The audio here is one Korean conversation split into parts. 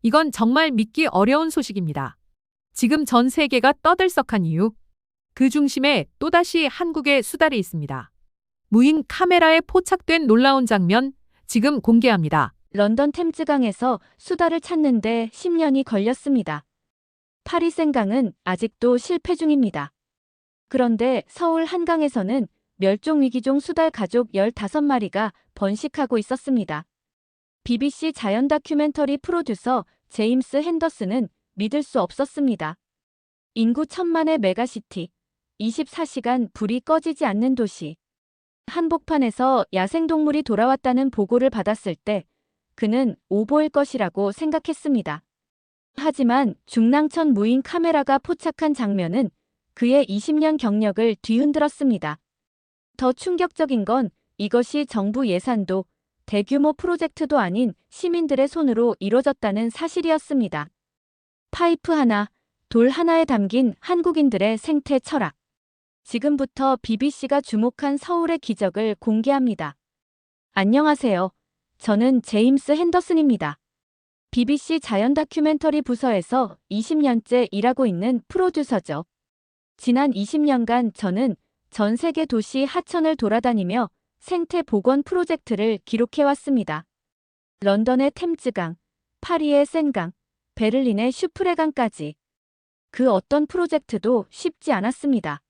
이건 정말 믿기 어려운 소식입니다. 지금 전 세계가 떠들썩한 이유, 그 중심에 또다시 한국의 수달이 있습니다. 무인 카메라에 포착된 놀라운 장면, 지금 공개합니다. 런던 템즈강에서 수달을 찾는데 10년이 걸렸습니다. 파리 생강은 아직도 실패 중입니다. 그런데 서울 한강에서는 멸종위기종 수달 가족 15마리가 번식하고 있었습니다. BBC 자연 다큐멘터리 프로듀서 제임스 핸더슨은 믿을 수 없었습니다. 인구 1000만의 메가시티, 24시간 불이 꺼지지 않는 도시. 한복판에서 야생동물이 돌아왔다는 보고를 받았을 때 그는 오보일 것이라고 생각했습니다. 하지만 중랑천 무인 카메라가 포착한 장면은 그의 20년 경력을 뒤흔들었습니다. 더 충격적인 건 이것이 정부 예산도 대규모 프로젝트도 아닌 시민들의 손으로 이뤄졌다는 사실이었습니다. 파이프 하나, 돌 하나에 담긴 한국인들의 생태 철학. 지금부터 BBC가 주목한 서울의 기적을 공개합니다. 안녕하세요. 저는 제임스 핸더슨입니다. BBC 자연 다큐멘터리 부서에서 20년째 일하고 있는 프로듀서죠. 지난 20년간 저는 전 세계 도시 하천을 돌아다니며 생태 복원 프로젝트를 기록해왔습니다. 런던의 템즈강, 파리의 센강, 베를린의 슈프레강까지. 그 어떤 프로젝트도 쉽지 않았습니다.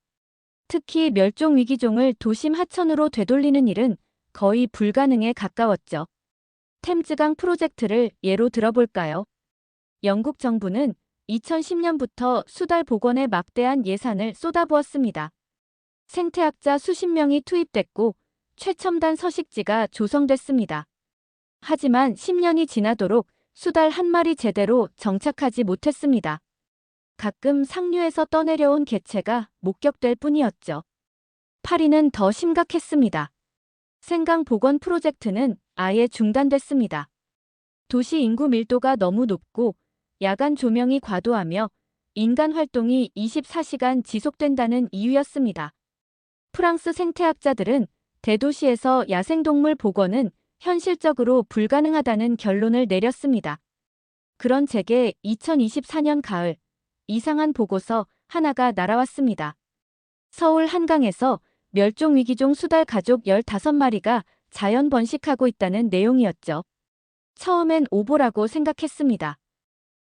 특히 멸종위기종을 도심 하천으로 되돌리는 일은 거의 불가능에 가까웠죠. 템즈강 프로젝트를 예로 들어볼까요? 영국 정부는 2010년부터 수달 복원에 막대한 예산을 쏟아부었습니다. 생태학자 수십 명이 투입됐고 최첨단 서식지가 조성됐습니다. 하지만 10년이 지나도록 수달 한 마리 제대로 정착하지 못했습니다. 가끔 상류에서 떠내려온 개체가 목격될 뿐이었죠. 파리는 더 심각했습니다. 생강 복원 프로젝트는 아예 중단됐습니다. 도시 인구 밀도가 너무 높고 야간 조명이 과도하며 인간 활동이 24시간 지속된다는 이유였습니다. 프랑스 생태학자들은 대도시에서 야생동물 복원은 현실적으로 불가능하다는 결론을 내렸습니다. 그런 제게 2024년 가을 이상한 보고서 하나가 날아왔습니다. 서울 한강에서 멸종위기종 수달 가족 15마리가 자연 번식하고 있다는 내용이었죠. 처음엔 오보라고 생각했습니다.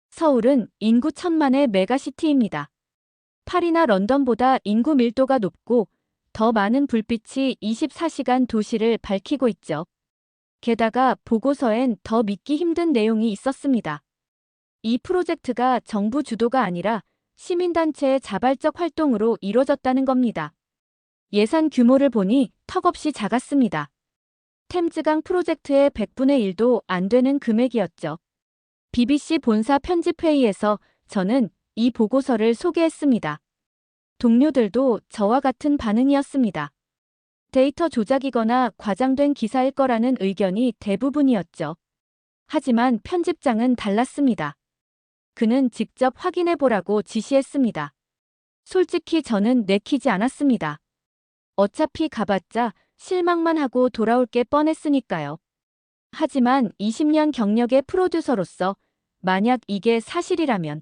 서울은 인구 1000만의 메가시티입니다. 파리나 런던보다 인구 밀도가 높고 더 많은 불빛이 24시간 도시를 밝히고 있죠. 게다가 보고서엔 더 믿기 힘든 내용이 있었습니다. 이 프로젝트가 정부 주도가 아니라 시민단체의 자발적 활동으로 이뤄졌다는 겁니다. 예산 규모를 보니 턱없이 작았습니다. 템즈강 프로젝트의 100분의 1도 안 되는 금액이었죠. BBC 본사 편집회의에서 저는 이 보고서를 소개했습니다. 동료들도 저와 같은 반응이었습니다. 데이터 조작이거나 과장된 기사일 거라는 의견이 대부분이었죠. 하지만 편집장은 달랐습니다. 그는 직접 확인해보라고 지시했습니다. 솔직히 저는 내키지 않았습니다. 어차피 가봤자 실망만 하고 돌아올 게 뻔했으니까요. 하지만 20년 경력의 프로듀서로서 만약 이게 사실이라면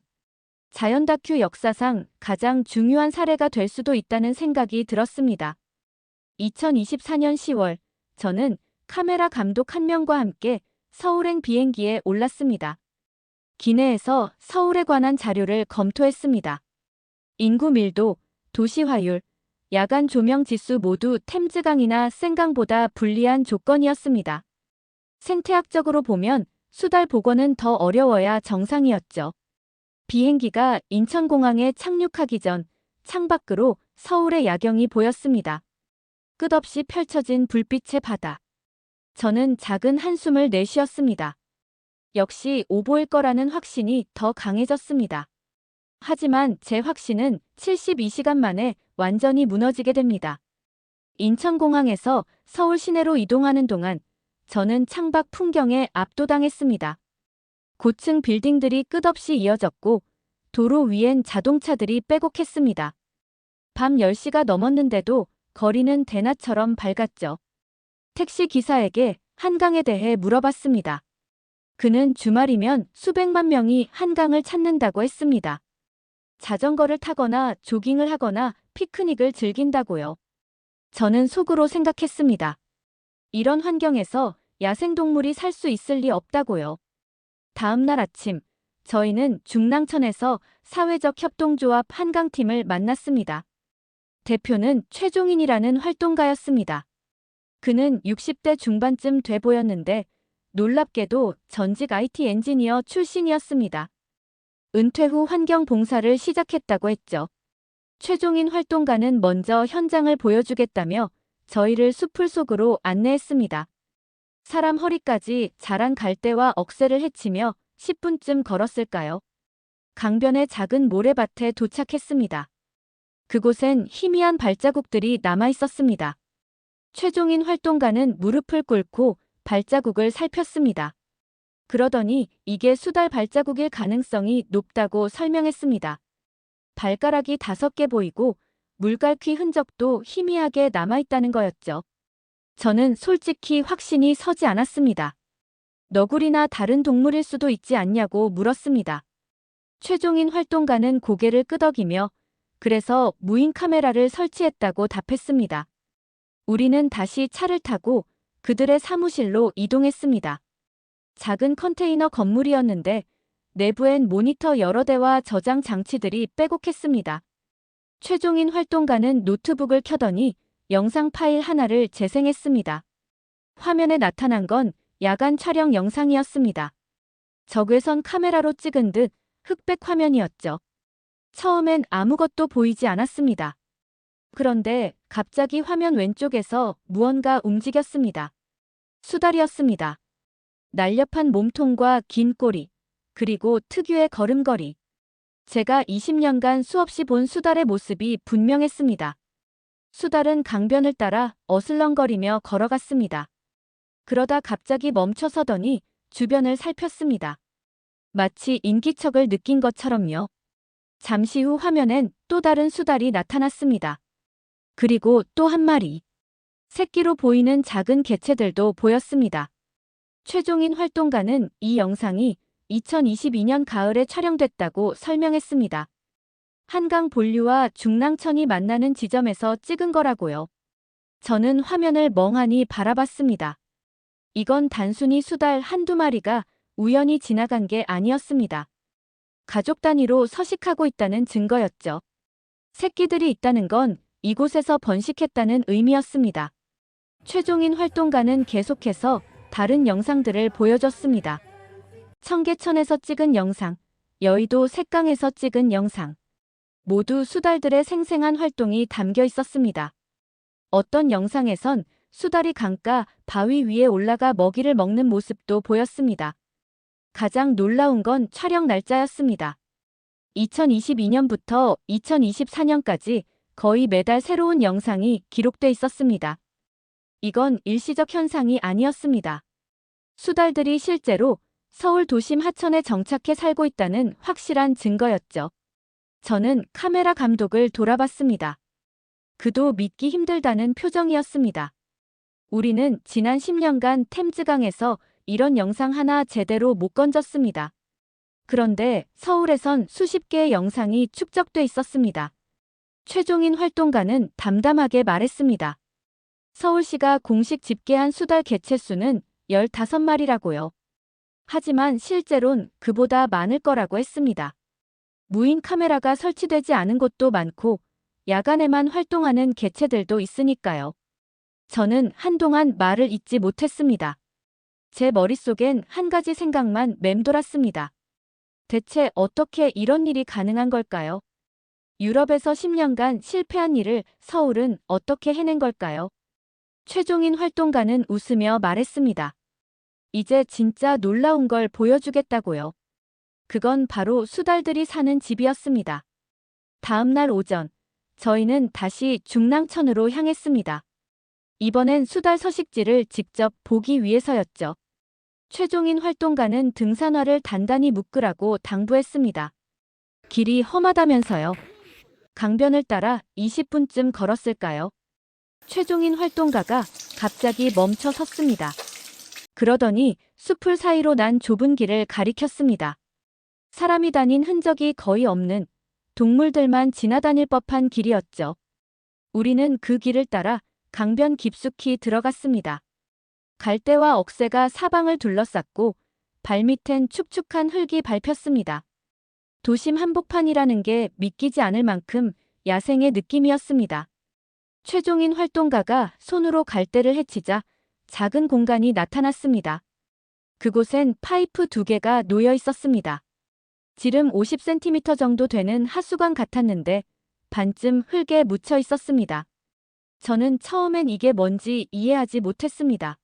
자연 다큐 역사상 가장 중요한 사례가 될 수도 있다는 생각이 들었습니다. 2024년 10월, 저는 카메라 감독 한 명과 함께 서울행 비행기에 올랐습니다. 기내에서 서울에 관한 자료를 검토했습니다. 인구 밀도, 도시 화율, 야간 조명 지수 모두 템즈강이나 센강보다 불리한 조건이었습니다. 생태학적으로 보면 수달 복원은 더 어려워야 정상이었죠. 비행기가 인천공항에 착륙하기 전 창밖으로 서울의 야경이 보였습니다. 끝없이 펼쳐진 불빛의 바다. 저는 작은 한숨을 내쉬었습니다. 역시 오보일 거라는 확신이 더 강해졌습니다. 하지만 제 확신은 72시간 만에 완전히 무너지게 됩니다. 인천공항에서 서울 시내로 이동하는 동안 저는 창밖 풍경에 압도당했습니다. 고층 빌딩들이 끝없이 이어졌고 도로 위엔 자동차들이 빼곡했습니다. 밤 10시가 넘었는데도 거리는 대낮처럼 밝았죠. 택시 기사에게 한강에 대해 물어봤습니다. 그는 주말이면 수백만 명이 한강을 찾는다고 했습니다. 자전거를 타거나 조깅을 하거나 피크닉을 즐긴다고요. 저는 속으로 생각했습니다. 이런 환경에서 야생동물이 살 수 있을 리 없다고요. 다음 날 아침, 저희는 중랑천에서 사회적 협동조합 한강팀을 만났습니다. 대표는 최종인이라는 활동가였습니다. 그는 60대 중반쯤 돼 보였는데 놀랍게도 전직 IT 엔지니어 출신이었습니다. 은퇴 후 환경 봉사를 시작했다고 했죠. 최종인 활동가는 먼저 현장을 보여주겠다며 저희를 숲풀 속으로 안내했습니다. 사람 허리까지 자란 갈대와 억새를 헤치며 10분쯤 걸었을까요? 강변의 작은 모래밭에 도착했습니다. 그곳엔 희미한 발자국들이 남아 있었습니다. 최종인 활동가는 무릎을 꿇고 발자국을 살폈습니다. 그러더니 이게 수달 발자국일 가능성이 높다고 설명했습니다. 발가락이 5개 보이고 물갈퀴 흔적도 희미하게 남아있다는 거였죠. 저는 솔직히 확신이 서지 않았습니다. 너구리나 다른 동물일 수도 있지 않냐고 물었습니다. 최종인 활동가는 고개를 끄덕이며 그래서 무인 카메라를 설치했다고 답했습니다. 우리는 다시 차를 타고 그들의 사무실로 이동했습니다. 작은 컨테이너 건물이었는데 내부엔 모니터 여러 대와 저장 장치들이 빼곡했습니다. 최종인 활동가는 노트북을 켜더니 영상 파일 하나를 재생했습니다. 화면에 나타난 건 야간 촬영 영상이었습니다. 적외선 카메라로 찍은 듯 흑백 화면이었죠. 처음엔 아무것도 보이지 않았습니다. 그런데 갑자기 화면 왼쪽에서 무언가 움직였습니다. 수달이었습니다. 날렵한 몸통과 긴 꼬리, 그리고 특유의 걸음걸이. 제가 20년간 수없이 본 수달의 모습이 분명했습니다. 수달은 강변을 따라 어슬렁거리며 걸어갔습니다. 그러다 갑자기 멈춰서더니 주변을 살폈습니다. 마치 인기척을 느낀 것처럼요. 잠시 후 화면엔 또 다른 수달이 나타났습니다. 그리고 또 한 마리. 새끼로 보이는 작은 개체들도 보였습니다. 최종인 활동가는 이 영상이 2022년 가을에 촬영됐다고 설명했습니다. 한강 본류와 중랑천이 만나는 지점에서 찍은 거라고요. 저는 화면을 멍하니 바라봤습니다. 이건 단순히 수달 한두 마리가 우연히 지나간 게 아니었습니다. 가족 단위로 서식하고 있다는 증거였죠. 새끼들이 있다는 건 이곳에서 번식했다는 의미였습니다. 최종인 활동가는 계속해서 다른 영상들을 보여줬습니다. 청계천에서 찍은 영상, 여의도 색강에서 찍은 영상. 모두 수달들의 생생한 활동이 담겨 있었습니다. 어떤 영상에선 수달이 강가 바위 위에 올라가 먹이를 먹는 모습도 보였습니다. 가장 놀라운 건 촬영 날짜였습니다. 2022년부터 2024년까지 거의 매달 새로운 영상이 기록돼 있었습니다. 이건 일시적 현상이 아니었습니다. 수달들이 실제로 서울 도심 하천에 정착해 살고 있다는 확실한 증거였죠. 저는 카메라 감독을 돌아봤습니다. 그도 믿기 힘들다는 표정이었습니다. 우리는 지난 10년간 템즈강에서 이런 영상 하나 제대로 못 건졌습니다. 그런데 서울에선 수십 개의 영상이 축적돼 있었습니다. 최종인 활동가는 담담하게 말했습니다. 서울시가 공식 집계한 수달 개체수는 15마리라고요. 하지만 실제론 그보다 많을 거라고 했습니다. 무인 카메라가 설치되지 않은 곳도 많고 야간에만 활동하는 개체들도 있으니까요. 저는 한동안 말을 잇지 못했습니다. 제 머릿속엔 한 가지 생각만 맴돌았습니다. 대체 어떻게 이런 일이 가능한 걸까요? 유럽에서 10년간 실패한 일을 서울은 어떻게 해낸 걸까요? 최종인 활동가는 웃으며 말했습니다. 이제 진짜 놀라운 걸 보여주겠다고요. 그건 바로 수달들이 사는 집이었습니다. 다음 날 오전, 저희는 다시 중랑천으로 향했습니다. 이번엔 수달 서식지를 직접 보기 위해서였죠. 최종인 활동가는 등산화를 단단히 묶으라고 당부했습니다. 길이 험하다면서요. 강변을 따라 20분쯤 걸었을까요? 최종인 활동가가 갑자기 멈춰 섰습니다. 그러더니 숲풀 사이로 난 좁은 길을 가리켰습니다. 사람이 다닌 흔적이 거의 없는 동물들만 지나다닐 법한 길이었죠. 우리는 그 길을 따라 강변 깊숙이 들어갔습니다. 갈대와 억새가 사방을 둘러쌌고 발밑엔 축축한 흙이 밟혔습니다. 도심 한복판이라는 게 믿기지 않을 만큼 야생의 느낌이었습니다. 최종인 활동가가 손으로 갈대를 헤치자 작은 공간이 나타났습니다. 그곳엔 파이프 2개가 놓여 있었습니다. 지름 50cm 정도 되는 하수관 같았는데 반쯤 흙에 묻혀 있었습니다. 저는 처음엔 이게 뭔지 이해하지 못했습니다.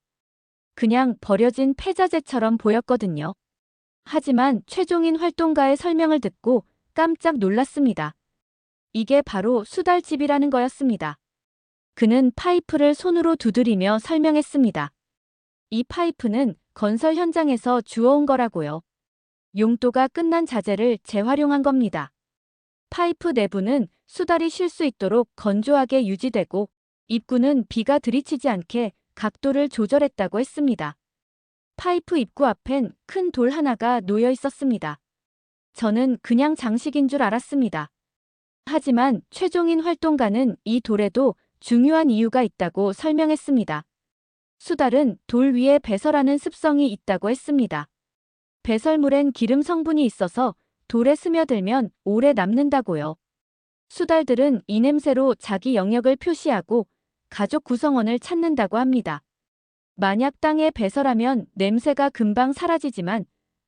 그냥 버려진 폐자재처럼 보였거든요. 하지만 최종인 활동가의 설명을 듣고 깜짝 놀랐습니다. 이게 바로 수달집이라는 거였습니다. 그는 파이프를 손으로 두드리며 설명했습니다. 이 파이프는 건설 현장에서 주워온 거라고요. 용도가 끝난 자재를 재활용한 겁니다. 파이프 내부는 수달이 쉴 수 있도록 건조하게 유지되고 입구는 비가 들이치지 않게 각도를 조절했다고 했습니다. 파이프 입구 앞엔 큰 돌 하나가 놓여 있었습니다. 저는 그냥 장식인 줄 알았습니다. 하지만 최종인 활동가는 이 돌에도 중요한 이유가 있다고 설명했습니다. 수달은 돌 위에 배설하는 습성이 있다고 했습니다. 배설물엔 기름 성분이 있어서 돌에 스며들면 오래 남는다고요. 수달들은 이 냄새로 자기 영역을 표시하고 가족 구성원을 찾는다고 합니다. 만약 땅에 배설하면 냄새가 금방 사라지지만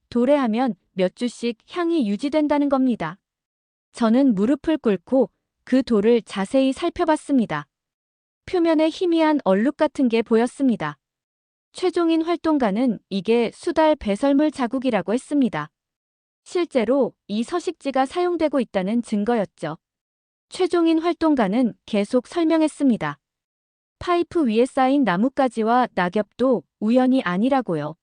돌에 하면 몇 주씩 향이 유지된다는 겁니다. 저는 무릎을 꿇고 그 돌을 자세히 살펴봤습니다. 표면에 희미한 얼룩 같은 게 보였습니다. 최종인 활동가는 이게 수달 배설물 자국이라고 했습니다. 실제로 이 서식지가 사용되고 있다는 증거였죠. 최종인 활동가는 계속 설명했습니다. 파이프 위에 쌓인 나뭇가지와 낙엽도 우연이 아니라고요.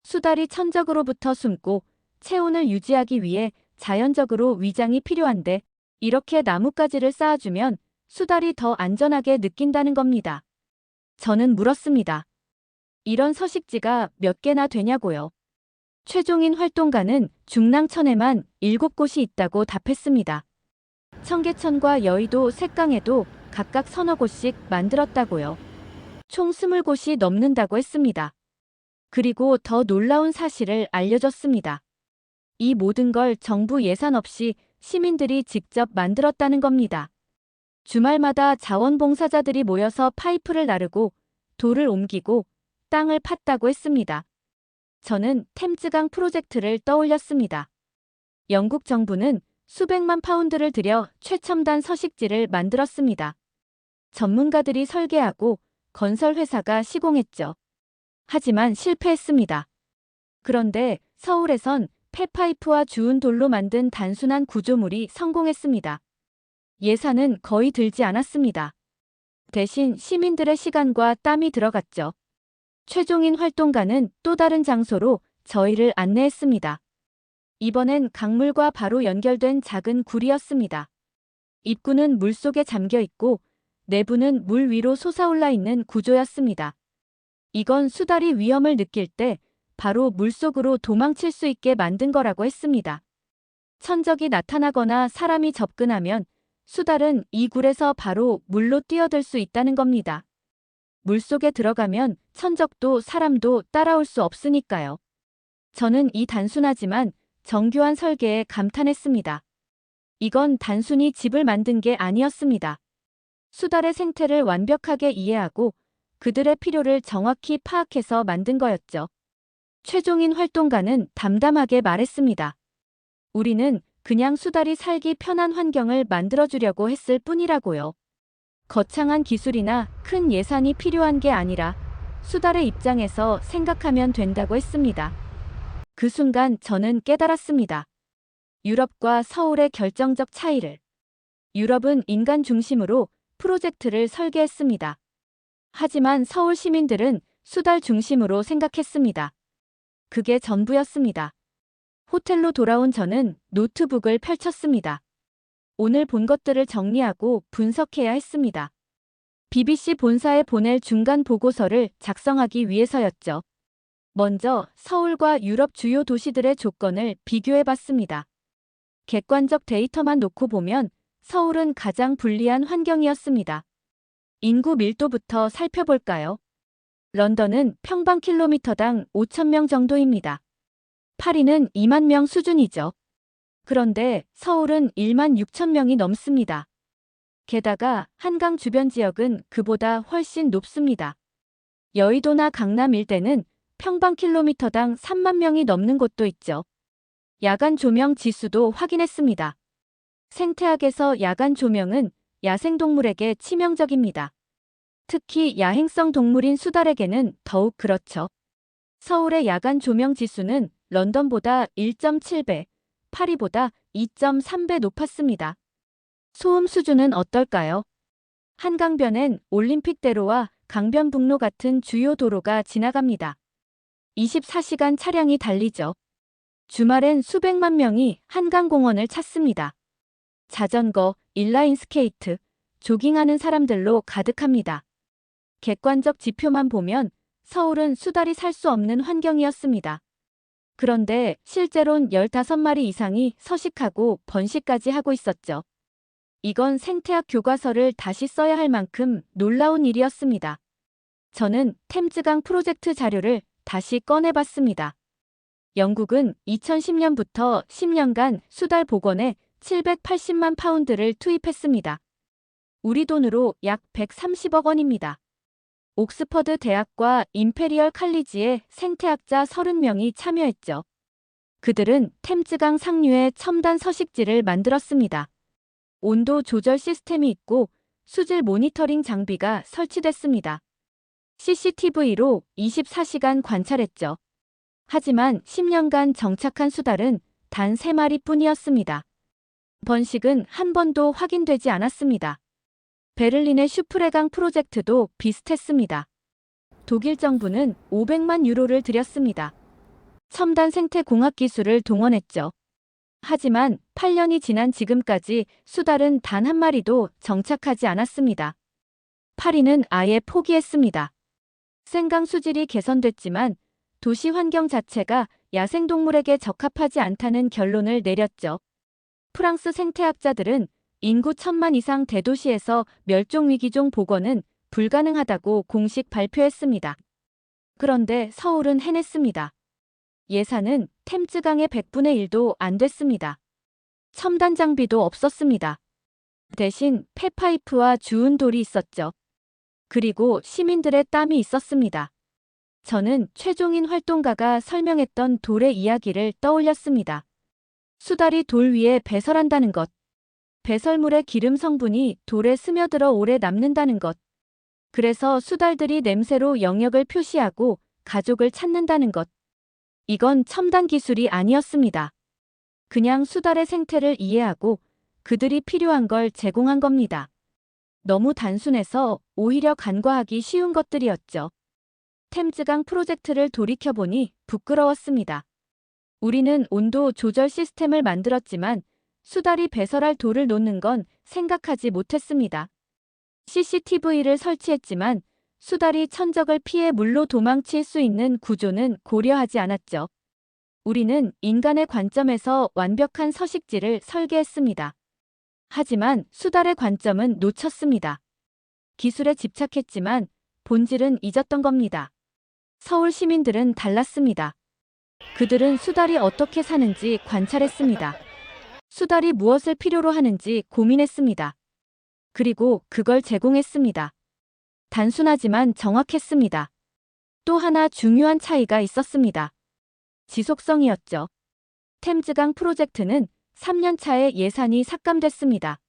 수달이 천적으로부터 숨고 체온을 유지하기 위해 자연적으로 위장이 필요한데 이렇게 나뭇가지를 쌓아주면 수달이 더 안전하게 느낀다는 겁니다. 저는 물었습니다. 이런 서식지가 몇 개나 되냐고요. 최종인 활동가는 중랑천에만 7곳이 있다고 답했습니다. 청계천과 여의도, 색강에도 각각 서너 곳씩 만들었다고요. 총 20곳이 넘는다고 했습니다. 그리고 더 놀라운 사실을 알려줬습니다. 이 모든 걸 정부 예산 없이 시민들이 직접 만들었다는 겁니다. 주말마다 자원봉사자들이 모여서 파이프를 나르고 돌을 옮기고 땅을 팠다고 했습니다. 저는 템즈강 프로젝트를 떠올렸습니다. 영국 정부는 수백만 파운드를 들여 최첨단 서식지를 만들었습니다. 전문가들이 설계하고 건설회사가 시공했죠. 하지만 실패했습니다. 그런데 서울에선 폐파이프와 주운 돌로 만든 단순한 구조물이 성공했습니다. 예산은 거의 들지 않았습니다. 대신 시민들의 시간과 땀이 들어갔죠. 최종인 활동가는 또 다른 장소로 저희를 안내했습니다. 이번엔 강물과 바로 연결된 작은 굴이었습니다. 입구는 물속에 잠겨 있고 내부는 물 위로 솟아올라 있는 구조였습니다. 이건 수달이 위험을 느낄 때 바로 물속으로 도망칠 수 있게 만든 거라고 했습니다. 천적이 나타나거나 사람이 접근하면 수달은 이 굴에서 바로 물로 뛰어들 수 있다는 겁니다. 물속에 들어가면 천적도 사람도 따라올 수 없으니까요. 저는 이 단순하지만 정교한 설계에 감탄했습니다. 이건 단순히 집을 만든 게 아니었습니다. 수달의 생태를 완벽하게 이해하고 그들의 필요를 정확히 파악해서 만든 거였죠. 최종인 활동가는 담담하게 말했습니다. 우리는 그냥 수달이 살기 편한 환경을 만들어주려고 했을 뿐이라고요. 거창한 기술이나 큰 예산이 필요한 게 아니라 수달의 입장에서 생각하면 된다고 했습니다. 그 순간 저는 깨달았습니다. 유럽과 서울의 결정적 차이를. 유럽은 인간 중심으로 프로젝트를 설계했습니다. 하지만 서울 시민들은 수달 중심으로 생각했습니다. 그게 전부였습니다. 호텔로 돌아온 저는 노트북을 펼쳤습니다. 오늘 본 것들을 정리하고 분석해야 했습니다. BBC 본사에 보낼 중간 보고서를 작성하기 위해서였죠. 먼저 서울과 유럽 주요 도시들의 조건을 비교해 봤습니다. 객관적 데이터만 놓고 보면 서울은 가장 불리한 환경이었습니다. 인구 밀도부터 살펴볼까요? 런던은 평방킬로미터당 5,000명 정도입니다. 파리는 2만 명 수준이죠. 그런데 서울은 1만 6천 명이 넘습니다. 게다가 한강 주변 지역은 그보다 훨씬 높습니다. 여의도나 강남 일대는 평방킬로미터당 3만 명이 넘는 곳도 있죠. 야간 조명 지수도 확인했습니다. 생태학에서 야간 조명은 야생동물에게 치명적입니다. 특히 야행성 동물인 수달에게는 더욱 그렇죠. 서울의 야간 조명 지수는 런던보다 1.7배, 파리보다 2.3배 높았습니다. 소음 수준은 어떨까요? 한강변엔 올림픽대로와 강변북로 같은 주요 도로가 지나갑니다. 24시간 차량이 달리죠. 주말엔 수백만 명이 한강공원을 찾습니다. 자전거, 인라인 스케이트, 조깅하는 사람들로 가득합니다. 객관적 지표만 보면 서울은 수달이 살 수 없는 환경이었습니다. 그런데 실제론 15마리 이상이 서식하고 번식까지 하고 있었죠. 이건 생태학 교과서를 다시 써야 할 만큼 놀라운 일이었습니다. 저는 템즈강 프로젝트 자료를 다시 꺼내봤습니다. 영국은 2010년부터 10년간 수달 복원에 780만 파운드를 투입했습니다. 우리 돈으로 약 130억 원입니다. 옥스퍼드 대학과 임페리얼 칼리지의 생태학자 30명이 참여했죠. 그들은 템즈강 상류에 첨단 서식지를 만들었습니다. 온도 조절 시스템이 있고 수질 모니터링 장비가 설치됐습니다. CCTV로 24시간 관찰했죠. 하지만 10년간 정착한 수달은 단 3마리 뿐이었습니다. 번식은 한 번도 확인되지 않았습니다. 베를린의 슈프레강 프로젝트도 비슷했습니다. 독일 정부는 500만 유로를 들였습니다. 첨단 생태공학 기술을 동원했죠. 하지만 8년이 지난 지금까지 수달은 단 한 마리도 정착하지 않았습니다. 파리는 아예 포기했습니다. 생강 수질이 개선됐지만 도시 환경 자체가 야생동물에게 적합하지 않다는 결론을 내렸죠. 프랑스 생태학자들은 인구 1,000만 이상 대도시에서 멸종위기종 복원은 불가능하다고 공식 발표했습니다. 그런데 서울은 해냈습니다. 예산은 템즈강의 100분의 1도 안 됐습니다. 첨단 장비도 없었습니다. 대신 폐파이프와 주운 돌이 있었죠. 그리고 시민들의 땀이 있었습니다. 저는 최종인 활동가가 설명했던 돌의 이야기를 떠올렸습니다. 수달이 돌 위에 배설한다는 것. 배설물의 기름 성분이 돌에 스며들어 오래 남는다는 것. 그래서 수달들이 냄새로 영역을 표시하고 가족을 찾는다는 것. 이건 첨단 기술이 아니었습니다. 그냥 수달의 생태를 이해하고 그들이 필요한 걸 제공한 겁니다. 너무 단순해서 오히려 간과하기 쉬운 것들이었죠. 템즈강 프로젝트를 돌이켜보니 부끄러웠습니다. 우리는 온도 조절 시스템을 만들었지만 수달이 배설할 돌을 놓는 건 생각하지 못했습니다. CCTV를 설치했지만 수달이 천적을 피해 물로 도망칠 수 있는 구조는 고려하지 않았죠. 우리는 인간의 관점에서 완벽한 서식지를 설계했습니다. 하지만 수달의 관점은 놓쳤습니다. 기술에 집착했지만 본질은 잊었던 겁니다. 서울 시민들은 달랐습니다. 그들은 수달이 어떻게 사는지 관찰했습니다. 수달이 무엇을 필요로 하는지 고민했습니다. 그리고 그걸 제공했습니다. 단순하지만 정확했습니다. 또 하나 중요한 차이가 있었습니다. 지속성이었죠. 템즈강 프로젝트는 3년 차에 예산이 삭감됐습니다.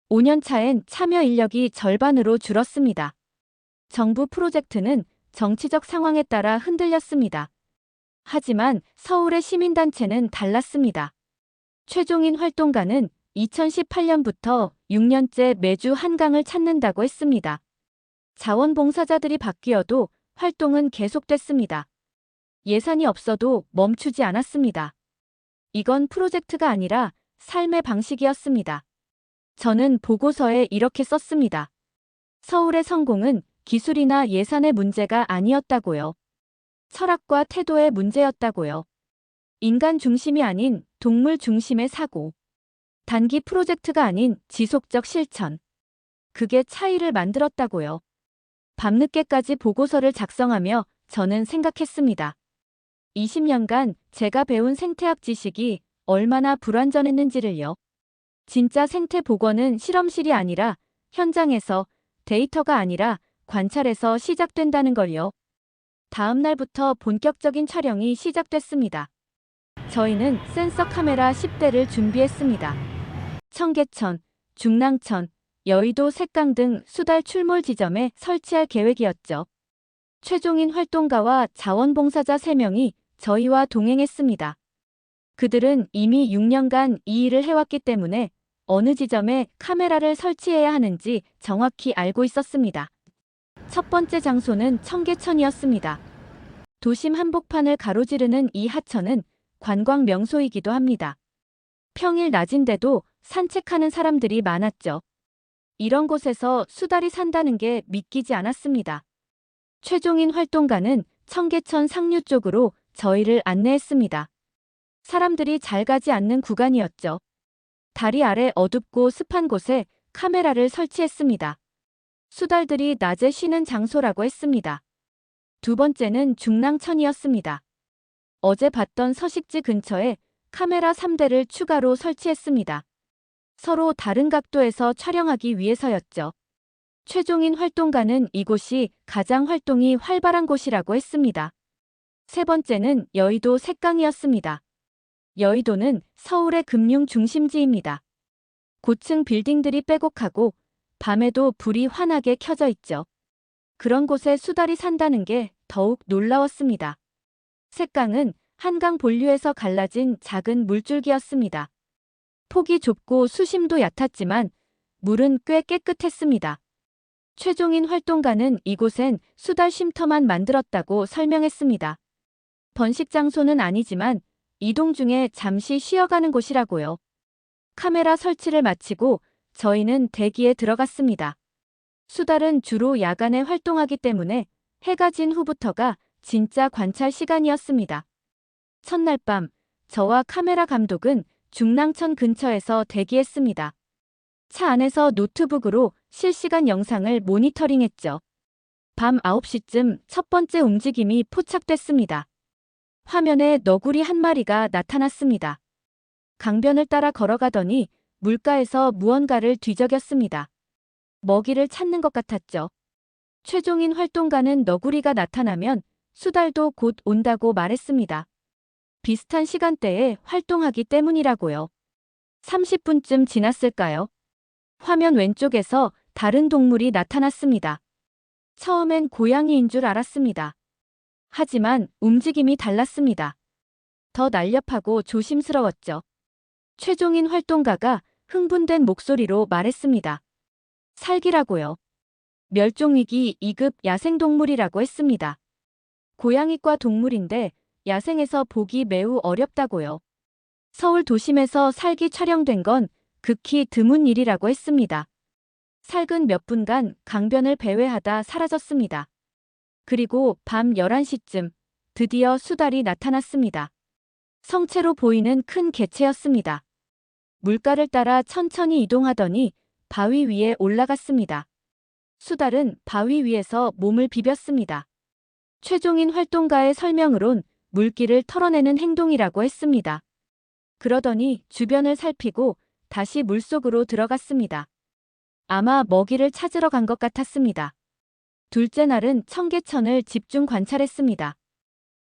5년 차엔 참여 인력이 절반으로 줄었습니다. 정부 프로젝트는 정치적 상황에 따라 흔들렸습니다. 하지만 서울의 시민단체는 달랐습니다. 최종인 활동가는 2018년부터 6년째 매주 한강을 찾는다고 했습니다. 자원봉사자들이 바뀌어도 활동은 계속됐습니다. 예산이 없어도 멈추지 않았습니다. 이건 프로젝트가 아니라 삶의 방식이었습니다. 저는 보고서에 이렇게 썼습니다. 서울의 성공은 기술이나 예산의 문제가 아니었다고요. 철학과 태도의 문제였다고요. 인간 중심이 아닌 동물 중심의 사고. 단기 프로젝트가 아닌 지속적 실천. 그게 차이를 만들었다고요. 밤늦게까지 보고서를 작성하며 저는 생각했습니다. 20년간 제가 배운 생태학 지식이 얼마나 불완전했는지를요. 진짜 생태 복원은 실험실이 아니라 현장에서, 데이터가 아니라 관찰에서 시작된다는 걸요. 다음 날부터 본격적인 촬영이 시작됐습니다. 저희는 센서 카메라 10대를 준비했습니다. 청계천, 중랑천, 여의도 색강 등 수달 출몰 지점에 설치할 계획이었죠. 최종인 활동가와 자원봉사자 3명이 저희와 동행했습니다. 그들은 이미 6년간 이 일을 해왔기 때문에 어느 지점에 카메라를 설치해야 하는지 정확히 알고 있었습니다. 첫 번째 장소는 청계천이었습니다. 도심 한복판을 가로지르는 이 하천은 관광 명소이기도 합니다. 평일 낮인데도 산책하는 사람들이 많았죠. 이런 곳에서 수달이 산다는 게 믿기지 않았습니다. 최종인 활동가는 청계천 상류 쪽으로 저희를 안내했습니다. 사람들이 잘 가지 않는 구간이었죠. 다리 아래 어둡고 습한 곳에 카메라를 설치했습니다. 수달들이 낮에 쉬는 장소라고 했습니다. 두 번째는 중랑천이었습니다. 어제 봤던 서식지 근처에 카메라 3대를 추가로 설치했습니다. 서로 다른 각도에서 촬영하기 위해서였죠. 최종인 활동가는 이곳이 가장 활동이 활발한 곳이라고 했습니다. 세 번째는 여의도 색강이었습니다. 여의도는 서울의 금융 중심지입니다. 고층 빌딩들이 빼곡하고 밤에도 불이 환하게 켜져 있죠. 그런 곳에 수달이 산다는 게 더욱 놀라웠습니다. 색강은 한강 본류에서 갈라진 작은 물줄기였습니다. 폭이 좁고 수심도 얕았지만 물은 꽤 깨끗했습니다. 최종인 활동가는 이곳엔 수달 쉼터만 만들었다고 설명했습니다. 번식 장소는 아니지만 이동 중에 잠시 쉬어가는 곳이라고요. 카메라 설치를 마치고 저희는 대기에 들어갔습니다. 수달은 주로 야간에 활동하기 때문에 해가 진 후부터가 진짜 관찰 시간이었습니다. 첫날 밤, 저와 카메라 감독은 중랑천 근처에서 대기했습니다. 차 안에서 노트북으로 실시간 영상을 모니터링했죠. 밤 9시쯤 첫 번째 움직임이 포착됐습니다. 화면에 너구리 한 마리가 나타났습니다. 강변을 따라 걸어가더니 물가에서 무언가를 뒤적였습니다. 먹이를 찾는 것 같았죠. 최종인 활동가는 너구리가 나타나면 수달도 곧 온다고 말했습니다. 비슷한 시간대에 활동하기 때문이라고요. 30분쯤 지났을까요? 화면 왼쪽에서 다른 동물이 나타났습니다. 처음엔 고양이인 줄 알았습니다. 하지만 움직임이 달랐습니다. 더 날렵하고 조심스러웠죠. 최종인 활동가가 흥분된 목소리로 말했습니다. 살기라고요. 멸종위기 2급 야생동물이라고 했습니다. 고양이과 동물인데 야생에서 보기 매우 어렵다고요. 서울 도심에서 살기 촬영된 건 극히 드문 일이라고 했습니다. 살근 몇 분간 강변을 배회하다 사라졌습니다. 그리고 밤 11시쯤 드디어 수달이 나타났습니다. 성체로 보이는 큰 개체였습니다. 물가를 따라 천천히 이동하더니 바위 위에 올라갔습니다. 수달은 바위 위에서 몸을 비볐습니다. 최종인 활동가의 설명으론 물기를 털어내는 행동이라고 했습니다. 그러더니 주변을 살피고 다시 물속으로 들어갔습니다. 아마 먹이를 찾으러 간 것 같았습니다. 둘째 날은 청계천을 집중 관찰했습니다.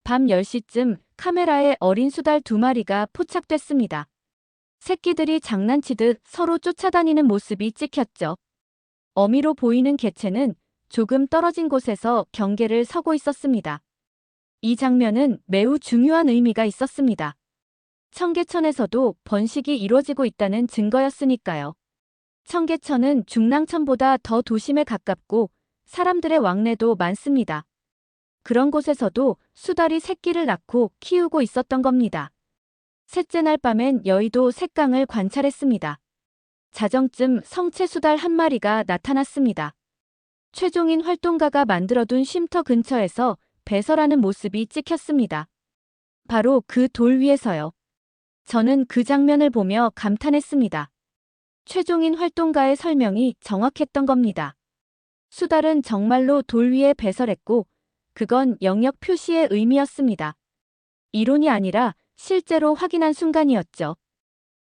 밤 10시쯤 카메라에 어린 수달 2마리가 포착됐습니다. 새끼들이 장난치듯 서로 쫓아다니는 모습이 찍혔죠. 어미로 보이는 개체는 조금 떨어진 곳에서 경계를 서고 있었습니다. 이 장면은 매우 중요한 의미가 있었습니다. 청계천에서도 번식이 이루어지고 있다는 증거였으니까요. 청계천은 중랑천보다 더 도심에 가깝고 사람들의 왕래도 많습니다. 그런 곳에서도 수달이 새끼를 낳고 키우고 있었던 겁니다. 셋째 날 밤엔 여의도 색강을 관찰했습니다. 자정쯤 성체 수달 한 마리가 나타났습니다. 최종인 활동가가 만들어둔 쉼터 근처에서 배설하는 모습이 찍혔습니다. 바로 그 돌 위에서요. 저는 그 장면을 보며 감탄했습니다. 최종인 활동가의 설명이 정확했던 겁니다. 수달은 정말로 돌 위에 배설했고 그건 영역 표시의 의미였습니다. 이론이 아니라 실제로 확인한 순간이었죠.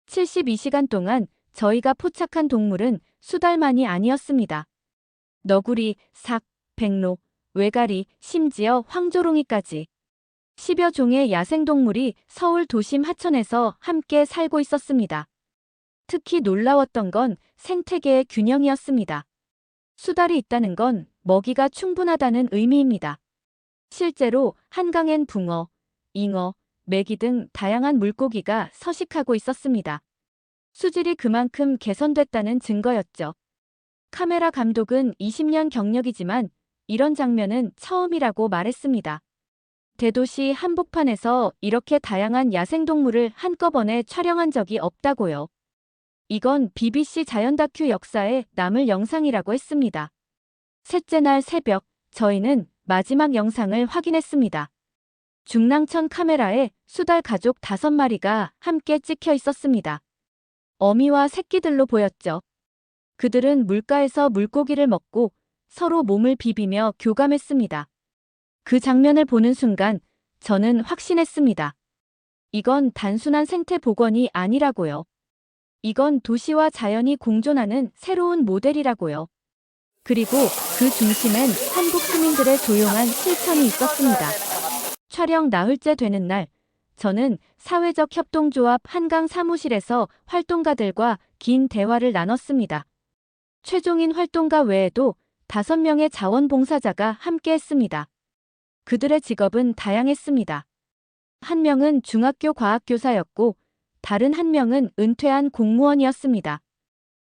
72시간 동안 저희가 포착한 동물은 수달만이 아니었습니다. 너구리, 삭, 백로, 외가리, 심지어 황조롱이까지 10여 종의 야생동물이 서울 도심 하천에서 함께 살고 있었습니다. 특히 놀라웠던 건 생태계의 균형이었습니다. 수달이 있다는 건 먹이가 충분하다는 의미입니다. 실제로 한강엔 붕어, 잉어, 메기 등 다양한 물고기가 서식하고 있었습니다. 수질이 그만큼 개선됐다는 증거였죠. 카메라 감독은 20년 경력이지만 이런 장면은 처음이라고 말했습니다. 대도시 한복판에서 이렇게 다양한 야생동물을 한꺼번에 촬영한 적이 없다고요. 이건 BBC 자연 다큐 역사에 남을 영상이라고 했습니다. 셋째 날 새벽, 저희는 마지막 영상을 확인했습니다. 중랑천 카메라에 수달 가족 5마리가 함께 찍혀 있었습니다. 어미와 새끼들로 보였죠. 그들은 물가에서 물고기를 먹고 서로 몸을 비비며 교감했습니다. 그 장면을 보는 순간 저는 확신했습니다. 이건 단순한 생태 복원이 아니라고요. 이건 도시와 자연이 공존하는 새로운 모델이라고요. 그리고 그 중심엔 한국 시민들의 조용한 실천이 있었습니다. 촬영 나흘째 되는 날, 저는 사회적 협동조합 한강 사무실에서 활동가들과 긴 대화를 나눴습니다. 최종인 활동가 외에도 5명의 자원봉사자가 함께했습니다. 그들의 직업은 다양했습니다. 한 명은 중학교 과학교사였고 다른 한 명은 은퇴한 공무원이었습니다.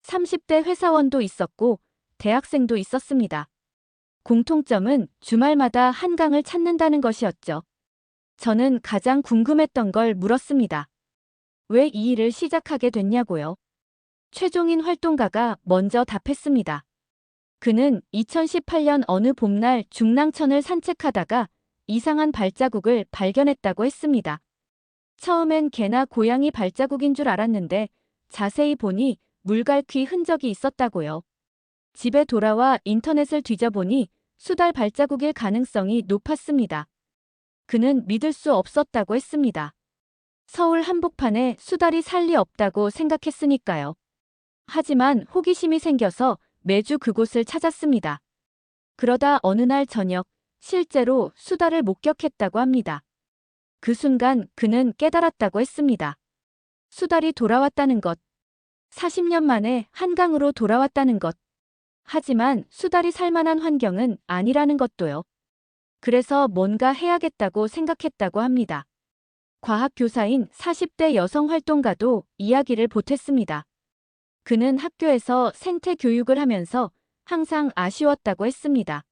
30대 회사원도 있었고 대학생도 있었습니다. 공통점은 주말마다 한강을 찾는다는 것이었죠. 저는 가장 궁금했던 걸 물었습니다. 왜 이 일을 시작하게 됐냐고요? 최종인 활동가가 먼저 답했습니다. 그는 2018년 어느 봄날 중랑천을 산책하다가 이상한 발자국을 발견했다고 했습니다. 처음엔 개나 고양이 발자국인 줄 알았는데 자세히 보니 물갈퀴 흔적이 있었다고요. 집에 돌아와 인터넷을 뒤져보니 수달 발자국일 가능성이 높았습니다. 그는 믿을 수 없었다고 했습니다. 서울 한복판에 수달이 살 리 없다고 생각했으니까요. 하지만 호기심이 생겨서 매주 그곳을 찾았습니다. 그러다 어느 날 저녁, 실제로 수달을 목격했다고 합니다. 그 순간 그는 깨달았다고 했습니다. 수달이 돌아왔다는 것. 40년 만에 한강으로 돌아왔다는 것. 하지만 수달이 살만한 환경은 아니라는 것도요. 그래서 뭔가 해야겠다고 생각했다고 합니다. 과학교사인 40대 여성 활동가도 이야기를 보탰습니다. 그는 학교에서 생태 교육을 하면서 항상 아쉬웠다고 했습니다.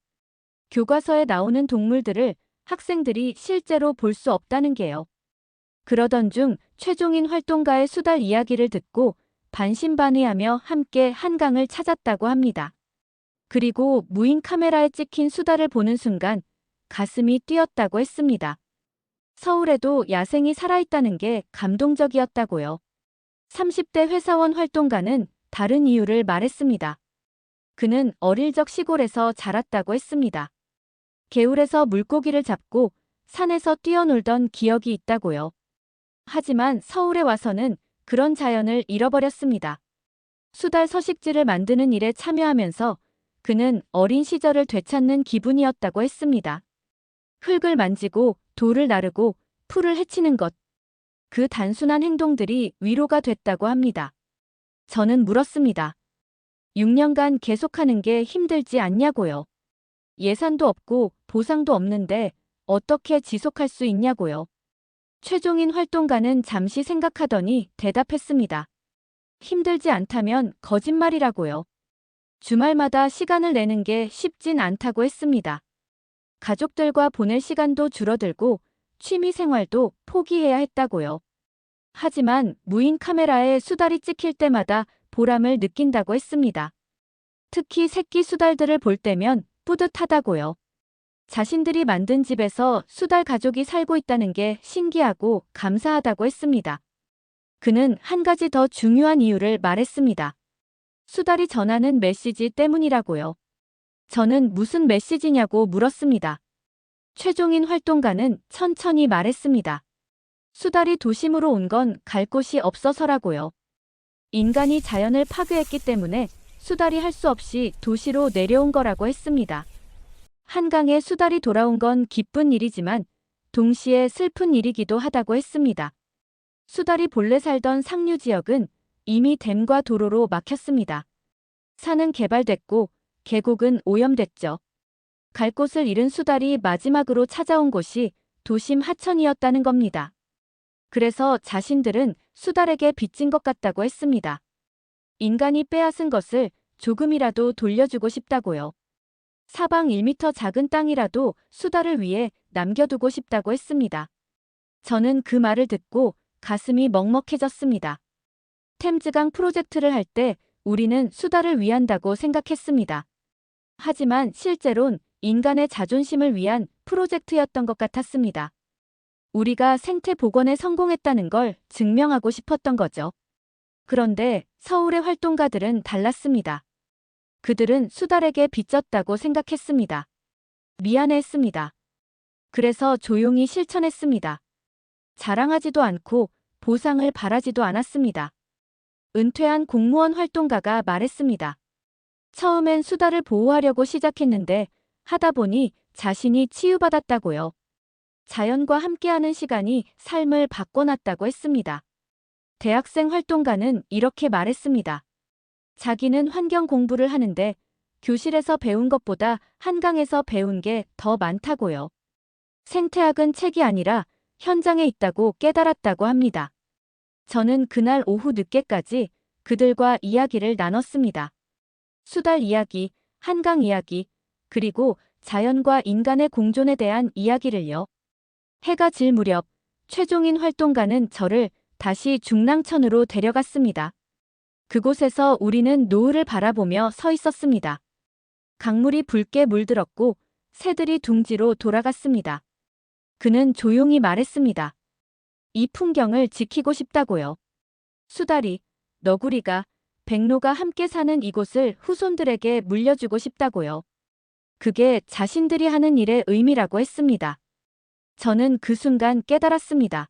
교과서에 나오는 동물들을 학생들이 실제로 볼 수 없다는 게요. 그러던 중 최종인 활동가의 수달 이야기를 듣고 반신반의하며 함께 한강을 찾았다고 합니다. 그리고 무인 카메라에 찍힌 수달을 보는 순간 가슴이 뛰었다고 했습니다. 서울에도 야생이 살아있다는 게 감동적이었다고요. 30대 회사원 활동가는 다른 이유를 말했습니다. 그는 어릴 적 시골에서 자랐다고 했습니다. 개울에서 물고기를 잡고 산에서 뛰어놀던 기억이 있다고요. 하지만 서울에 와서는 그런 자연을 잃어버렸습니다. 수달 서식지를 만드는 일에 참여하면서 그는 어린 시절을 되찾는 기분이었다고 했습니다. 흙을 만지고 돌을 나르고 풀을 헤치는 것. 그 단순한 행동들이 위로가 됐다고 합니다. 저는 물었습니다. 6년간 계속하는 게 힘들지 않냐고요. 예산도 없고 보상도 없는데 어떻게 지속할 수 있냐고요. 최종인 활동가는 잠시 생각하더니 대답했습니다. 힘들지 않다면 거짓말이라고요. 주말마다 시간을 내는 게 쉽진 않다고 했습니다. 가족들과 보낼 시간도 줄어들고 취미 생활도 포기해야 했다고요. 하지만 무인 카메라에 수달이 찍힐 때마다 보람을 느낀다고 했습니다. 특히 새끼 수달들을 볼 때면 뿌듯하다고요. 자신들이 만든 집에서 수달 가족이 살고 있다는 게 신기하고 감사하다고 했습니다. 그는 한 가지 더 중요한 이유를 말했습니다. 수달이 전하는 메시지 때문이라고요. 저는 무슨 메시지냐고 물었습니다. 최종인 활동가는 천천히 말했습니다. 수달이 도심으로 온 건 갈 곳이 없어서라고요. 인간이 자연을 파괴했기 때문에 수달이 할 수 없이 도시로 내려온 거라고 했습니다. 한강에 수달이 돌아온 건 기쁜 일이지만 동시에 슬픈 일이기도 하다고 했습니다. 수달이 본래 살던 상류 지역은 이미 댐과 도로로 막혔습니다. 산은 개발됐고 계곡은 오염됐죠. 갈 곳을 잃은 수달이 마지막으로 찾아온 곳이 도심 하천이었다는 겁니다. 그래서 자신들은 수달에게 빚진 것 같다고 했습니다. 인간이 빼앗은 것을 조금이라도 돌려주고 싶다고요. 사방 1m 작은 땅이라도 수달을 위해 남겨두고 싶다고 했습니다. 저는 그 말을 듣고 가슴이 먹먹해졌습니다. 템즈강 프로젝트를 할 때 우리는 수달을 위한다고 생각했습니다. 하지만 실제론 인간의 자존심을 위한 프로젝트였던 것 같았습니다. 우리가 생태 복원에 성공했다는 걸 증명하고 싶었던 거죠. 그런데 서울의 활동가들은 달랐습니다. 그들은 수달에게 빚졌다고 생각했습니다. 미안해했습니다. 그래서 조용히 실천했습니다. 자랑하지도 않고 보상을 바라지도 않았습니다. 은퇴한 공무원 활동가가 말했습니다. 처음엔 수달을 보호하려고 시작했는데 하다 보니 자신이 치유받았다고요. 자연과 함께하는 시간이 삶을 바꿔놨다고 했습니다. 대학생 활동가는 이렇게 말했습니다. 자기는 환경 공부를 하는데 교실에서 배운 것보다 한강에서 배운 게 더 많다고요. 생태학은 책이 아니라 현장에 있다고 깨달았다고 합니다. 저는 그날 오후 늦게까지 그들과 이야기를 나눴습니다. 수달 이야기, 한강 이야기, 그리고 자연과 인간의 공존에 대한 이야기를요. 해가 질 무렵 최종인 활동가는 저를 다시 중랑천으로 데려갔습니다. 그곳에서 우리는 노을을 바라보며 서 있었습니다. 강물이 붉게 물들었고 새들이 둥지로 돌아갔습니다. 그는 조용히 말했습니다. 이 풍경을 지키고 싶다고요. 수달이, 너구리가, 백로가 함께 사는 이곳을 후손들에게 물려주고 싶다고요. 그게 자신들이 하는 일의 의미라고 했습니다. 저는 그 순간 깨달았습니다.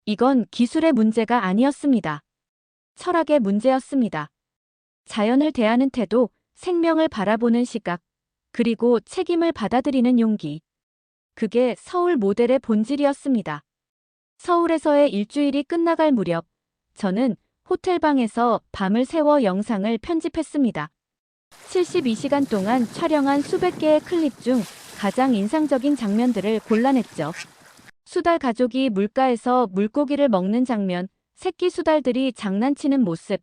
이건 기술의 문제가 아니었습니다. 철학의 문제였습니다. 자연을 대하는 태도, 생명을 바라보는 시각, 그리고 책임을 받아들이는 용기. 그게 서울 모델의 본질이었습니다. 서울에서의 일주일이 끝나갈 무렵, 저는 호텔방에서 밤을 새워 영상을 편집했습니다. 72시간 동안 촬영한 수백 개의 클립 중 가장 인상적인 장면들을 골라냈죠. 수달 가족이 물가에서 물고기를 먹는 장면, 새끼 수달들이 장난치는 모습,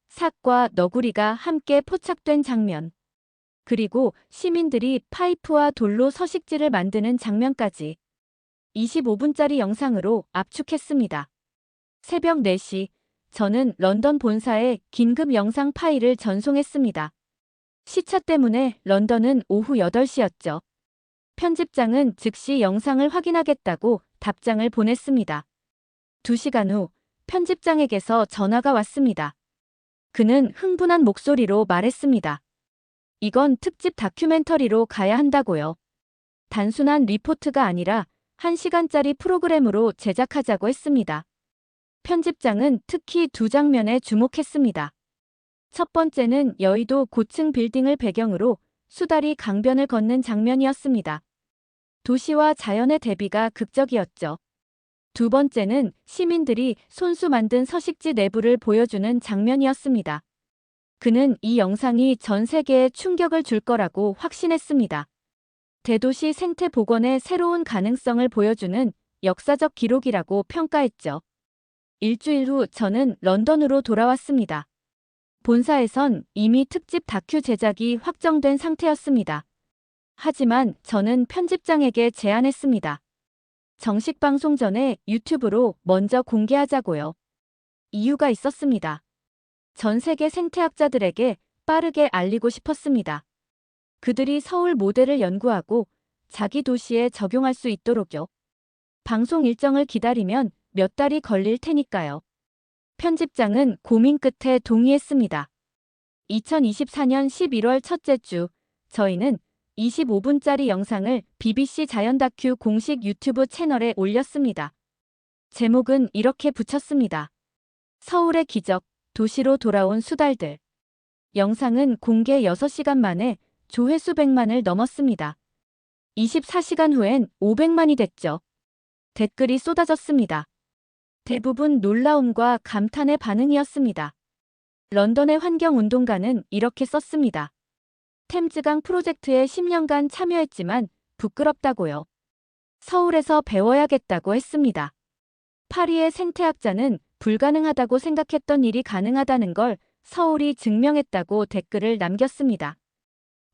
삭과 너구리가 함께 포착된 장면, 그리고 시민들이 파이프와 돌로 서식지를 만드는 장면까지 25분짜리 영상으로 압축했습니다. 새벽 4시, 저는 런던 본사에 긴급 영상 파일을 전송했습니다. 시차 때문에 런던은 오후 8시였죠. 편집장은 즉시 영상을 확인하겠다고 답장을 보냈습니다. 2시간 후 편집장에게서 전화가 왔습니다. 그는 흥분한 목소리로 말했습니다. 이건 특집 다큐멘터리로 가야 한다고요. 단순한 리포트가 아니라 1시간짜리 프로그램으로 제작하자고 했습니다. 편집장은 특히 2장면에 주목했습니다. 첫 번째는 여의도 고층 빌딩을 배경으로 수달이 강변을 걷는 장면이었습니다. 도시와 자연의 대비가 극적이었죠. 두 번째는 시민들이 손수 만든 서식지 내부를 보여주는 장면이었습니다. 그는 이 영상이 전 세계에 충격을 줄 거라고 확신했습니다. 대도시 생태 복원의 새로운 가능성을 보여주는 역사적 기록이라고 평가했죠. 일주일 후 저는 런던으로 돌아왔습니다. 본사에선 이미 특집 다큐 제작이 확정된 상태였습니다. 하지만 저는 편집장에게 제안했습니다. 정식 방송 전에 유튜브로 먼저 공개하자고요. 이유가 있었습니다. 전 세계 생태학자들에게 빠르게 알리고 싶었습니다. 그들이 서울 모델을 연구하고 자기 도시에 적용할 수 있도록요. 방송 일정을 기다리면 몇 달이 걸릴 테니까요. 편집장은 고민 끝에 동의했습니다. 2024년 11월 첫째 주, 저희는 25분짜리 영상을 BBC 자연 다큐 공식 유튜브 채널에 올렸습니다. 제목은 이렇게 붙였습니다. 서울의 기적, 도시로 돌아온 수달들. 영상은 공개 6시간 만에 조회수 100만을 넘었습니다. 24시간 후엔 500만이 됐죠. 댓글이 쏟아졌습니다. 대부분 놀라움과 감탄의 반응이었습니다. 런던의 환경운동가는 이렇게 썼습니다. 템즈강 프로젝트에 10년간 참여했지만 부끄럽다고요. 서울에서 배워야겠다고 했습니다. 파리의 생태학자는 불가능하다고 생각했던 일이 가능하다는 걸 서울이 증명했다고 댓글을 남겼습니다.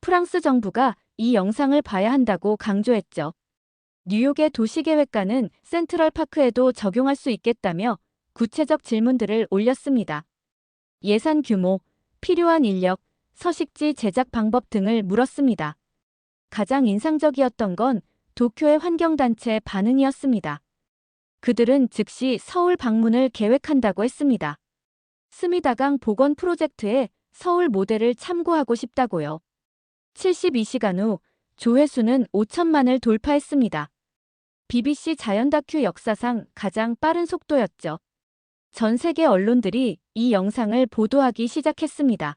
프랑스 정부가 이 영상을 봐야 한다고 강조했죠. 뉴욕의 도시계획관은 센트럴파크에도 적용할 수 있겠다며 구체적 질문들을 올렸습니다. 예산 규모, 필요한 인력, 서식지 제작 방법 등을 물었습니다. 가장 인상적이었던 건 도쿄의 환경단체 반응이었습니다. 그들은 즉시 서울 방문을 계획한다고 했습니다. 스미다강 복원 프로젝트에 서울 모델을 참고하고 싶다고요. 72시간 후 조회수는 5천만을 돌파했습니다. BBC 자연 다큐 역사상 가장 빠른 속도였죠. 전 세계 언론들이 이 영상을 보도하기 시작했습니다.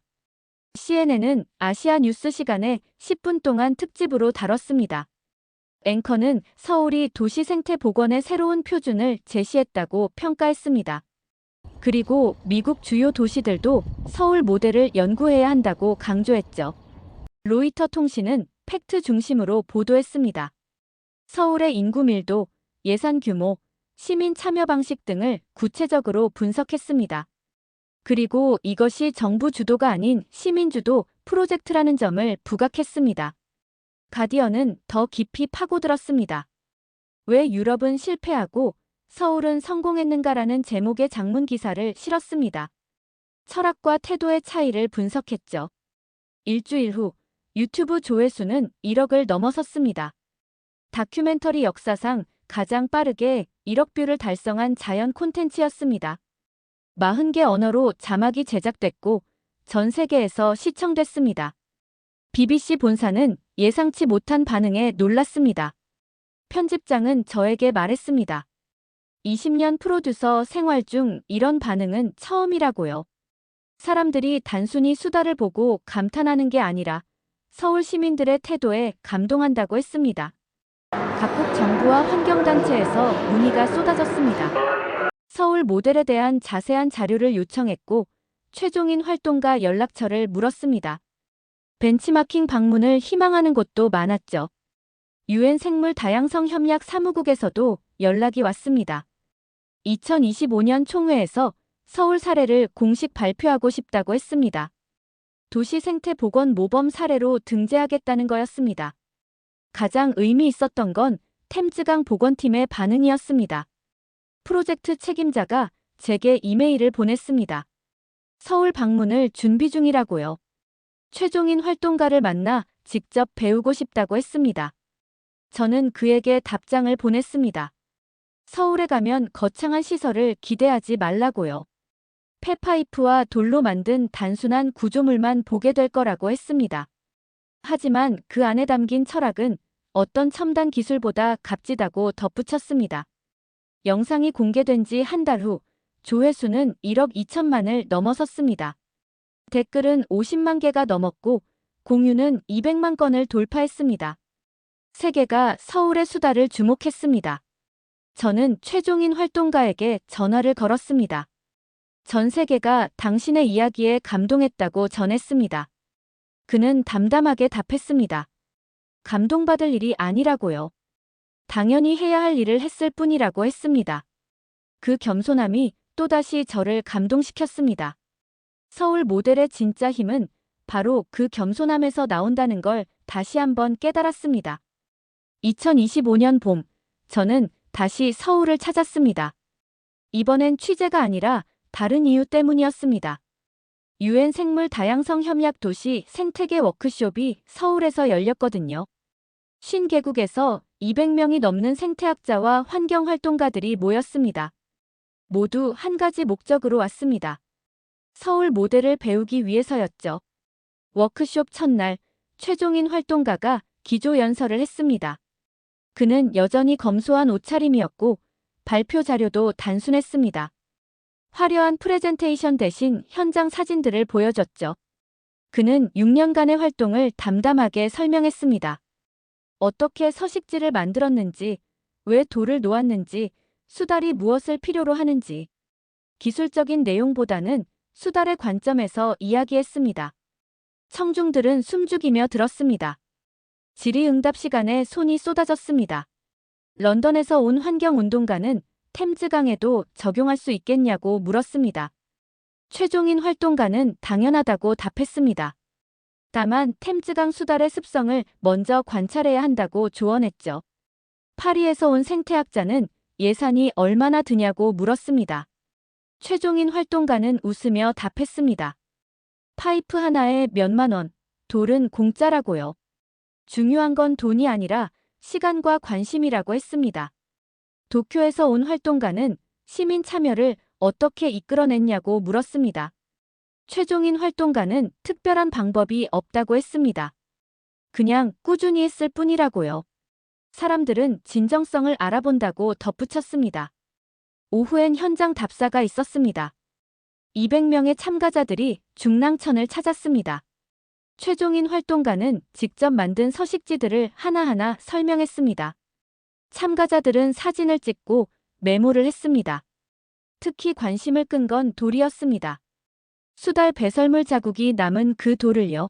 CNN은 아시아 뉴스 시간에 10분 동안 특집으로 다뤘습니다. 앵커는 서울이 도시 생태 복원의 새로운 표준을 제시했다고 평가했습니다. 그리고 미국 주요 도시들도 서울 모델을 연구해야 한다고 강조했죠. 로이터 통신은 팩트 중심으로 보도했습니다. 서울의 인구 밀도, 예산 규모, 시민 참여 방식 등을 구체적으로 분석했습니다. 그리고 이것이 정부 주도가 아닌 시민 주도 프로젝트라는 점을 부각했습니다. 가디언은 더 깊이 파고들었습니다. 왜 유럽은 실패하고 서울은 성공했는가라는 제목의 장문 기사를 실었습니다. 철학과 태도의 차이를 분석했죠. 일주일 후 유튜브 조회수는 1억을 넘어섰습니다. 다큐멘터리 역사상 가장 빠르게 1억 뷰를 달성한 자연 콘텐츠였습니다. 40개 언어로 자막이 제작됐고 전 세계에서 시청됐습니다. BBC 본사는 예상치 못한 반응에 놀랐습니다. 편집장은 저에게 말했습니다. 20년 프로듀서 생활 중 이런 반응은 처음이라고요. 사람들이 단순히 수다를 보고 감탄하는 게 아니라 서울 시민들의 태도에 감동한다고 했습니다. 각국 정부와 환경단체에서 문의가 쏟아졌습니다. 서울 모델에 대한 자세한 자료를 요청했고 최종인 활동가 연락처를 물었습니다. 벤치마킹 방문을 희망하는 곳도 많았죠. 유엔 생물 다양성 협약 사무국에서도 연락이 왔습니다. 2025년 총회에서 서울 사례를 공식 발표하고 싶다고 했습니다. 도시 생태 복원 모범 사례로 등재하겠다는 거였습니다. 가장 의미 있었던 건 템즈강 복원팀의 반응이었습니다. 프로젝트 책임자가 제게 이메일을 보냈습니다. 서울 방문을 준비 중이라고요. 최종인 활동가를 만나 직접 배우고 싶다고 했습니다. 저는 그에게 답장을 보냈습니다. 서울에 가면 거창한 시설을 기대하지 말라고요. 폐파이프와 돌로 만든 단순한 구조물만 보게 될 거라고 했습니다. 하지만 그 안에 담긴 철학은 어떤 첨단 기술보다 값지다고 덧붙였습니다. 영상이 공개된 지 한 달 후 조회수는 1억 2천만을 넘어섰습니다. 댓글은 50만 개가 넘었고 공유는 200만 건을 돌파했습니다. 세계가 서울의 수다를 주목했습니다. 저는 최종인 활동가에게 전화를 걸었습니다. 전 세계가 당신의 이야기에 감동했다고 전했습니다. 그는 담담하게 답했습니다. 감동받을 일이 아니라고요. 당연히 해야 할 일을 했을 뿐이라고 했습니다. 그 겸손함이 또다시 저를 감동시켰습니다. 서울 모델의 진짜 힘은 바로 그 겸손함에서 나온다는 걸 다시 한번 깨달았습니다. 2025년 봄, 저는 다시 서울을 찾았습니다. 이번엔 취재가 아니라 다른 이유 때문이었습니다. 유엔 생물 다양성 협약 도시 생태계 워크숍이 서울에서 열렸거든요. 신개국에서 200명이 넘는 생태학자와 환경활동가들이 모였습니다. 모두 한 가지 목적으로 왔습니다. 서울 모델을 배우기 위해서였죠. 워크숍 첫날, 최종인 활동가가 기조연설을 했습니다. 그는 여전히 검소한 옷차림이었고 발표 자료도 단순했습니다. 화려한 프레젠테이션 대신 현장 사진들을 보여줬죠. 그는 6년간의 활동을 담담하게 설명했습니다. 어떻게 서식지를 만들었는지, 왜 돌을 놓았는지, 수달이 무엇을 필요로 하는지. 기술적인 내용보다는 수달의 관점에서 이야기했습니다. 청중들은 숨죽이며 들었습니다. 질의응답 시간에 손이 쏟아졌습니다. 런던에서 온 환경운동가는 템즈강에도 적용할 수 있겠냐고 물었습니다. 최종인 활동가는 당연하다고 답했습니다. 다만 템즈강 수달의 습성을 먼저 관찰해야 한다고 조언했죠. 파리에서 온 생태학자는 예산이 얼마나 드냐고 물었습니다. 최종인 활동가는 웃으며 답했습니다. 파이프 하나에 몇만 원, 돌은 공짜라고요. 중요한 건 돈이 아니라 시간과 관심이라고 했습니다. 도쿄에서 온 활동가는 시민 참여를 어떻게 이끌어냈냐고 물었습니다. 최종인 활동가는 특별한 방법이 없다고 했습니다. 그냥 꾸준히 했을 뿐이라고요. 사람들은 진정성을 알아본다고 덧붙였습니다. 오후엔 현장 답사가 있었습니다. 200명의 참가자들이 중랑천을 찾았습니다. 최종인 활동가는 직접 만든 서식지들을 하나하나 설명했습니다. 참가자들은 사진을 찍고 메모를 했습니다. 특히 관심을 끈 건 돌이었습니다. 수달 배설물 자국이 남은 그 돌을요.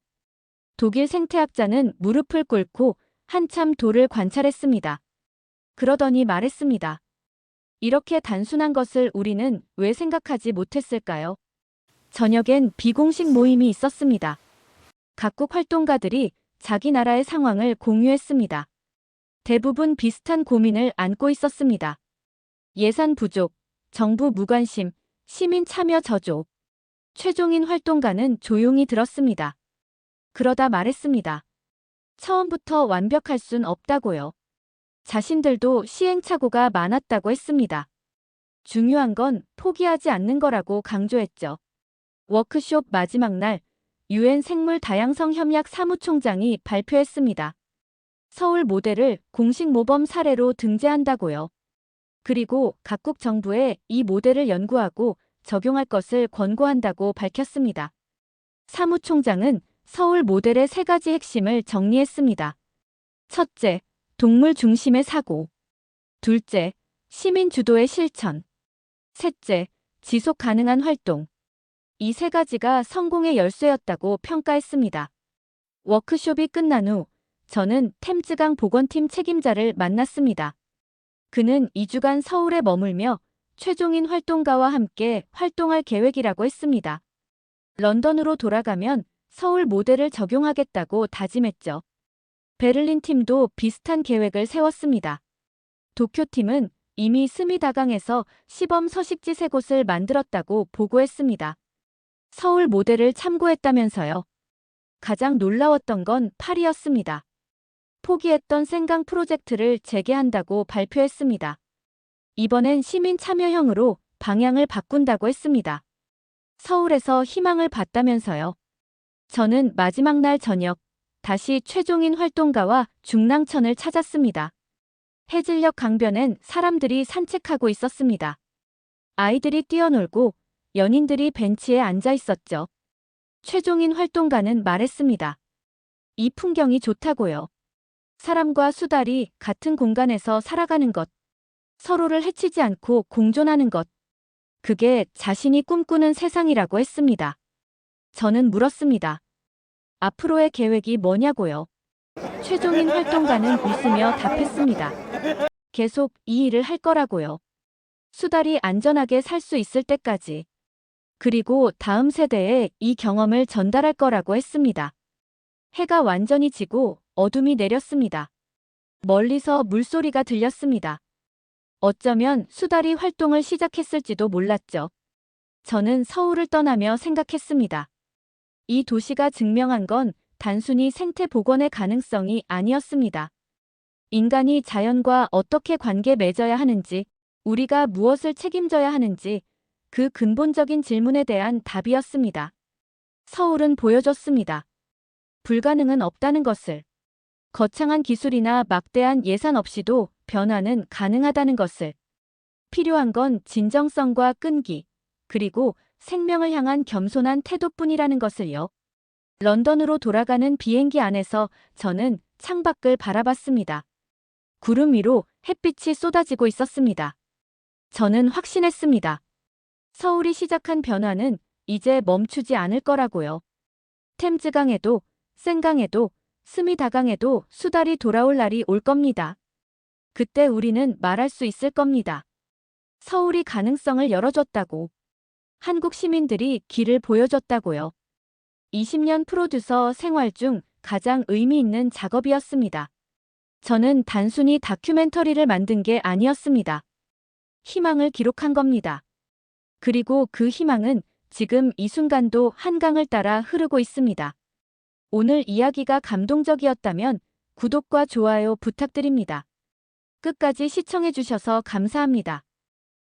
독일 생태학자는 무릎을 꿇고 한참 돌을 관찰했습니다. 그러더니 말했습니다. 이렇게 단순한 것을 우리는 왜 생각하지 못했을까요? 저녁엔 비공식 모임이 있었습니다. 각국 활동가들이 자기 나라의 상황을 공유했습니다. 대부분 비슷한 고민을 안고 있었습니다. 예산 부족, 정부 무관심, 시민 참여 저조. 최종인 활동가는 조용히 들었습니다. 그러다 말했습니다. 처음부터 완벽할 순 없다고요. 자신들도 시행착오가 많았다고 했습니다. 중요한 건 포기하지 않는 거라고 강조했죠. 워크숍 마지막 날, UN 생물 다양성 협약 사무총장이 발표했습니다. 서울 모델을 공식 모범 사례로 등재한다고요. 그리고 각국 정부에 이 모델을 연구하고 적용할 것을 권고한다고 밝혔습니다. 사무총장은 서울 모델의 3가지 핵심을 정리했습니다. 첫째, 동물 중심의 사고. 둘째, 시민 주도의 실천. 셋째, 지속 가능한 활동. 이 3가지가 성공의 열쇠였다고 평가했습니다. 워크숍이 끝난 후 저는 템즈강 복원팀 책임자를 만났습니다. 그는 2주간 서울에 머물며 최종인 활동가와 함께 활동할 계획이라고 했습니다. 런던으로 돌아가면 서울 모델을 적용하겠다고 다짐했죠. 베를린 팀도 비슷한 계획을 세웠습니다. 도쿄 팀은 이미 스미다강에서 시범 서식지 3곳을 만들었다고 보고했습니다. 서울 모델을 참고했다면서요. 가장 놀라웠던 건 파리였습니다. 포기했던 생강 프로젝트를 재개한다고 발표했습니다. 이번엔 시민 참여형으로 방향을 바꾼다고 했습니다. 서울에서 희망을 봤다면서요. 저는 마지막 날 저녁 다시 최종인 활동가와 중랑천을 찾았습니다. 해질녘 강변엔 사람들이 산책하고 있었습니다. 아이들이 뛰어놀고 연인들이 벤치에 앉아 있었죠. 최종인 활동가는 말했습니다. 이 풍경이 좋다고요. 사람과 수달이 같은 공간에서 살아가는 것. 서로를 해치지 않고 공존하는 것. 그게 자신이 꿈꾸는 세상이라고 했습니다. 저는 물었습니다. 앞으로의 계획이 뭐냐고요. 최종인 활동가는 웃으며 답했습니다. 계속 이 일을 할 거라고요. 수달이 안전하게 살 수 있을 때까지. 그리고 다음 세대에 이 경험을 전달할 거라고 했습니다. 해가 완전히 지고 어둠이 내렸습니다. 멀리서 물소리가 들렸습니다. 어쩌면 수달이 활동을 시작했을지도 몰랐죠. 저는 서울을 떠나며 생각했습니다. 이 도시가 증명한 건 단순히 생태 복원의 가능성이 아니었습니다. 인간이 자연과 어떻게 관계 맺어야 하는지, 우리가 무엇을 책임져야 하는지 그 근본적인 질문에 대한 답이었습니다. 서울은 보여줬습니다. 불가능은 없다는 것을. 거창한 기술이나 막대한 예산 없이도 변화는 가능하다는 것을. 필요한 건 진정성과 끈기, 그리고 생명을 향한 겸손한 태도뿐이라는 것을요. 런던으로 돌아가는 비행기 안에서 저는 창밖을 바라봤습니다. 구름 위로 햇빛이 쏟아지고 있었습니다. 저는 확신했습니다. 서울이 시작한 변화는 이제 멈추지 않을 거라고요. 템즈강에도, 센강에도, 스미다강에도 수달이 돌아올 날이 올 겁니다. 그때 우리는 말할 수 있을 겁니다. 서울이 가능성을 열어줬다고. 한국 시민들이 길을 보여줬다고요. 20년 프로듀서 생활 중 가장 의미 있는 작업이었습니다. 저는 단순히 다큐멘터리를 만든 게 아니었습니다. 희망을 기록한 겁니다. 그리고 그 희망은 지금 이 순간도 한강을 따라 흐르고 있습니다. 오늘 이야기가 감동적이었다면 구독과 좋아요 부탁드립니다. 끝까지 시청해주셔서 감사합니다.